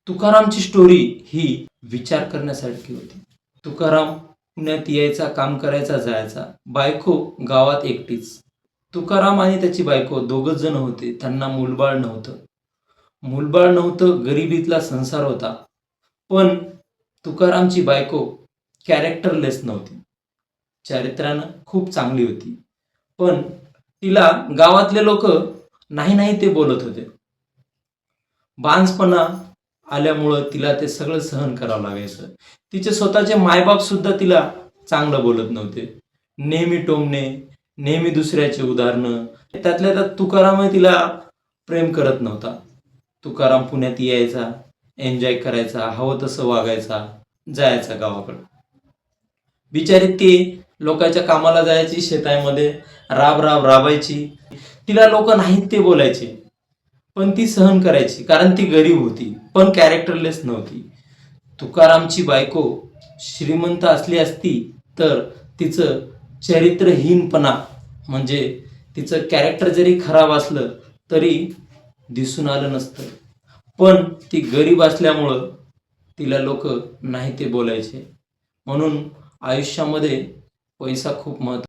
तुकारामची story ही विचार करण्यासारखी होती. तुकाराम पुण्यात यायचा, काम करायचा, जायचा. बायको गावात एकटीच. तुकाराम आणि त्याची बायको दोघच जण होते. त्यांना मूलबाळ नव्हतं. मूलबाळ नव्हतं, गरिबीतला संसार होता. पण तुकारामची बायको कॅरेक्टरलेस नव्हती. चारित्र्यानं खूप चांगली होती. पण तिला गावातले लोक नाही नाही ते बोलत होते. बांझपणा आल्यामुळं तिला ते सगळं सहन करावं लागायचं. तिचे स्वतःचे मायबाप सुद्धा तिला चांगलं बोलत नव्हते. नेहमी टोमणे, नेहमी दुसऱ्याची उदाहरणं. त्यातल्या त्यात तुकाराम तिला प्रेम करत नव्हता. तुकाराम पुण्यात यायचा, एन्जॉय करायचा, हवं तसं वागायचा, जायचा गावाकडं. बिचारी ती लोकांच्या कामाला जायची, शेतामध्ये राब राब राबायची. तिला लोक नाहीत ते बोलायचे, पण ती सहन करायची, कारण ती गरीब होती, पण कॅरेक्टरलेस नव्हती. तुकारामची बायको श्रीमंत असली असती तर तिचं चरित्रहीनपणा, म्हणजे तिचं कॅरेक्टर जरी खराब असलं तरी दिसून आलं नसतं. पण ती गरीब असल्यामुळं तिला लोक नाही ते बोलायचे. म्हणून आयुष्यामध्ये पैसा खूप महत्त्वाचा.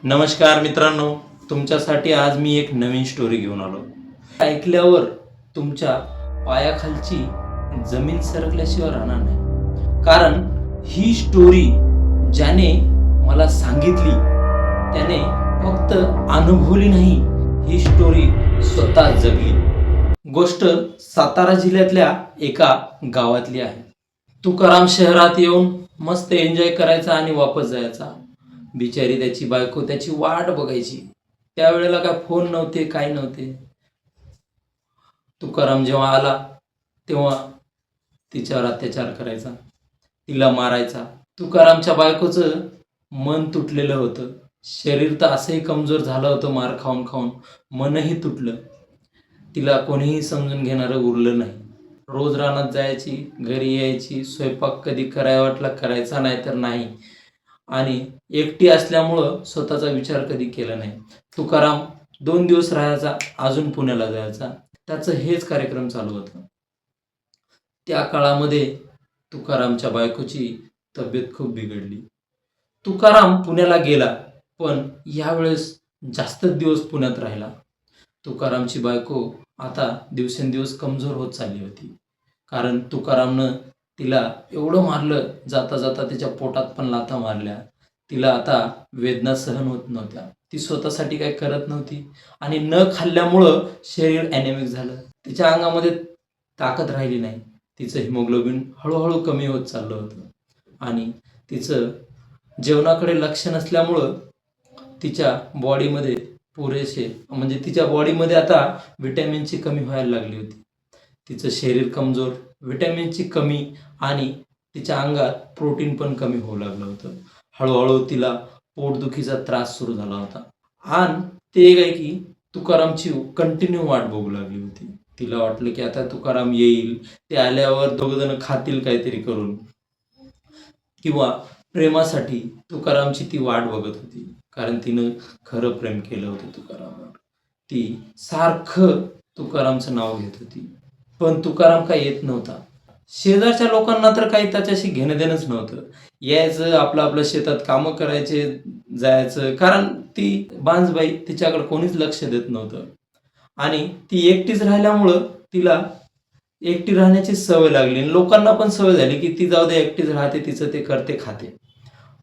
नमस्कार मित्रांनो, तुमच्यासाठी आज मी एक नवीन स्टोरी घेऊन आलो. ऐकल्यावर तुमच्या पायाखालची जमीन सरकल्याशिवाय राहणार नाही. कारण ही स्टोरी ज्याने मला सांगितली त्याने फक्त अनुभवली नाही, ही स्टोरी स्वतः जगली. गोष्ट सातारा जिल्ह्यातल्या एका गावातली आहे. तुकाराम शहरात येऊन मस्त एन्जॉय करायचा आणि वापस जायचा. बिचारी त्याची बायको त्याची वाट बघायची. त्यावेळेला काय फोन नव्हते, काही नव्हते. तुकाराम जेव्हा आला तेव्हा तिच्यावर अत्याचार करायचा, तिला मारायचा. तुकारामच्या बायकोचं मन तुटलेलं होतं. शरीर तर असंही कमजोर झालं होतं, मार खाऊन खाऊन मनही तुटलं. तिला कोणीही समजून घेणारं उरलं नाही. रोज रानात जायची, घरी यायची, स्वयंपाक कधी करायला वाटला करायचा, नाही तर नाही. आणि एकटी असल्यामुळं स्वतःचा विचार कधी केला नाही. तुकाराम 2 दिवस राहायचा, अजून पुण्याला जायचा. त्याचं हेच कार्यक्रम चालू होता. त्या काळामध्ये तुकारामच्या बायकोची तब्येत खूप बिघडली. तुकाराम पुण्याला गेला, पण यावेळेस जास्तच दिवस पुण्यात राहिला. तुकारामची बायको आता दिवसेंदिवस कमजोर होत चालली होती. कारण तुकारामनं तिला एवढं मारलं, जाता जाता तिच्या पोटात पण लाथा मारल्या. तिला आता वेदना सहन होत नव्हत्या. ती स्वतःसाठी काही करत नव्हती आणि न खाल्ल्यामुळं शरीर ॲनेमिक झालं. तिच्या अंगामध्ये ताकद राहिली नाही. तिचं हिमोग्लोबिन हळूहळू कमी होत चाललं होतं आणि तिचं जेवणाकडे लक्ष नसल्यामुळं तिच्या बॉडीमध्ये पुरेसे, म्हणजे तिच्या बॉडीमध्ये आता विटॅमिनची कमी व्हायला लागली होती. तिचं शरीर कमजोर, विटॅमिनची कमी आणि तिच्या अंगात प्रोटीन पण कमी होऊ लागलं होतं. हळूहळू तिला पोटदुखीचा त्रास सुरू झाला होता. आणि ते काय की तुकारामची कंटिन्यू वाट बघू लागली होती. तिला वाटलं की आता तुकाराम येईल, ते आल्यावर दोघंजण खातील काहीतरी करून, किंवा प्रेमासाठी तुकारामची ती वाट बघत होती. कारण तिनं खरं प्रेम केलं होतं तुकारामवर. ती सारखं तुकारामचं नाव घेत होती, पण तुकाराम काही येत नव्हता. शेजारच्या लोकांना तर काही त्याच्याशी घेणं देणंच नव्हतं. यायचं, आपलं आपलं शेतात कामं करायचे, जायचं. कारण ती बांझबाई, तिच्याकडे कोणीच लक्ष देत नव्हतं. आणि ती एकटीच राहिल्यामुळं तिला एकटी राहण्याची सवय लागली. लोकांना पण सवय झाली की ती जाऊ दे, एकटीच राहते, तिचं ते करते, खाते.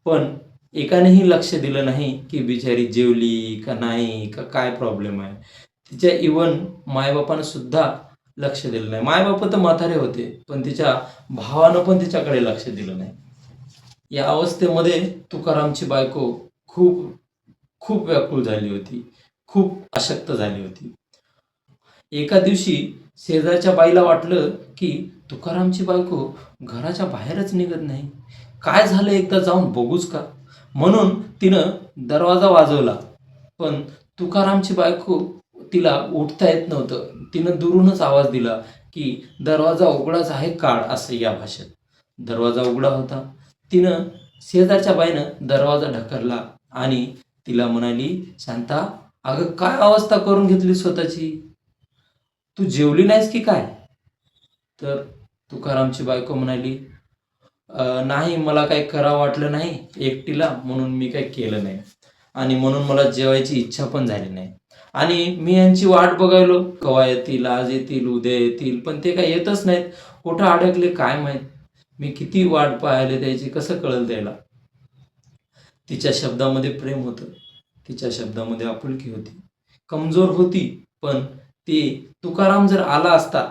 पण एकानेही लक्ष दिलं नाही की बिचारी जेवली का नाही, का काय प्रॉब्लेम आहे. तिच्या इवन मायबापानं सुद्धा लक्ष दिलं नाही. मायबाप तर म्हातारे होते, पण तिच्या भावानं पण तिच्याकडे लक्ष दिलं नाही. या अवस्थेमध्ये तुकारामची बायको खूप खूप व्याकुळ झाली होती, खूप अशक्त झाली होती. एका दिवशी शेजारच्या बाईला वाटलं की तुकारामची बायको घराच्या बाहेरच निघत नाही. काय झालं, एकदा जाऊन बघूच का. म्हणून तिनं दरवाजा वाजवला, पण तुकारामची बायको, तिला उठता येत नव्हतं. तिनं दुरूनच आवाज दिला की दरवाजा उघडाच आहे, काढ, असं या भाषेत. दरवाजा उघडा होता. तिनं, शेजारच्या बाईनं दरवाजा ढकलला आणि तिला म्हणाली, शांता अगं काय अवस्था करून घेतली स्वतःची, तू जेवली नाहीस की काय? तर तुकारामची बायको म्हणाली, नाही मला काही करावं वाटलं नाही एकटीला म्हणून मी काही केलं नाही आणि म्हणून मला जेवायची इच्छा पण झाली नाही आणि मी यांची वाट बघायलो केव्हा येतील, आज येतील, उद्या येतील, पण ते काही येतच नाहीत. कुठं अडकले काय माहीत. मी किती वाट पाहिले त्याची, कसं कळेल त्याला. तिच्या शब्दामध्ये प्रेम होतं, तिच्या शब्दामध्ये आपुलकी होती. कमजोर होती, पण ती तुकाराम जर आला असता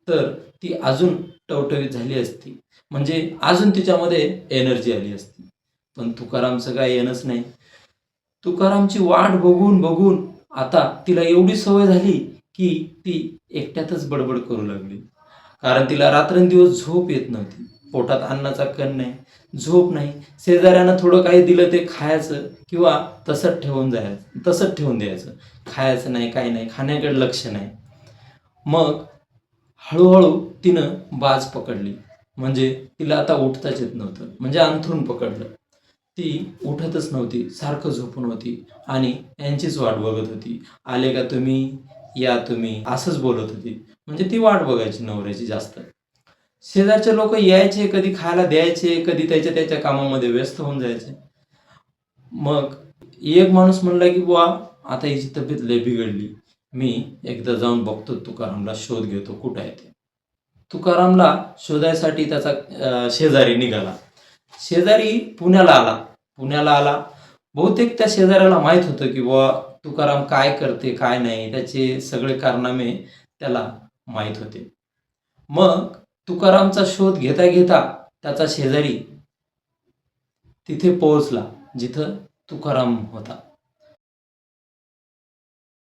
तर ती अजून टवटवीत झाली असती. म्हणजे अजून तिच्यामध्ये एनर्जी आली असती. पण तुकारामचं काय येणंच नाही. तुकारामची वाट बघून बघून आता तिला एवढी सवय झाली की ती एकट्यातच बडबड करू लागली. कारण तिला रात्रंदिवस झोप येत नव्हती. पोटात अन्नाचा कण नाही, झोप नाही. शेजाऱ्यानं थोडं काही दिलं ते खायचं किंवा तसंच ठेवून द्यायचं. खायचं नाही, काही नाही, खाण्याकडे लक्ष नाही. मग हळूहळू तिनं बाज पकडली. म्हणजे तिला आता उठताच येत नव्हतं. म्हणजे अंथरूण पकडलं. ती उठतच नव्हती, सारखं झोपून होती आणि यांचीच वाट बघत होती. आले का तुम्ही, या तुम्ही, असंच बोलत होती. म्हणजे ती वाट बघायची नवऱ्याची जास्त. शेजारचे लोक यायचे, कधी खायला द्यायचे, कधी त्याच्या त्याच्या कामामध्ये व्यस्त होऊन जायचे. मग एक माणूस म्हणला की बुवा आता हिची तब्येत लय बिघडली, मी एकदा जाऊन बघतो, तुकारामला शोध घेतो कुठं आहे ते. तुकारामला शोधायसाठी त्याचा शेजारी निघाला. शेजारी पुण्याला आला. बहुतेक त्या शेजाऱ्याला माहीत होतं की बुवा तुकाराम काय करते काय नाही, त्याचे सगळे कारनामे त्याला माहीत होते. मग तुकारामचा शोध घेता घेता त्याचा शेजारी तिथे पोहोचला जिथं तुकाराम होता.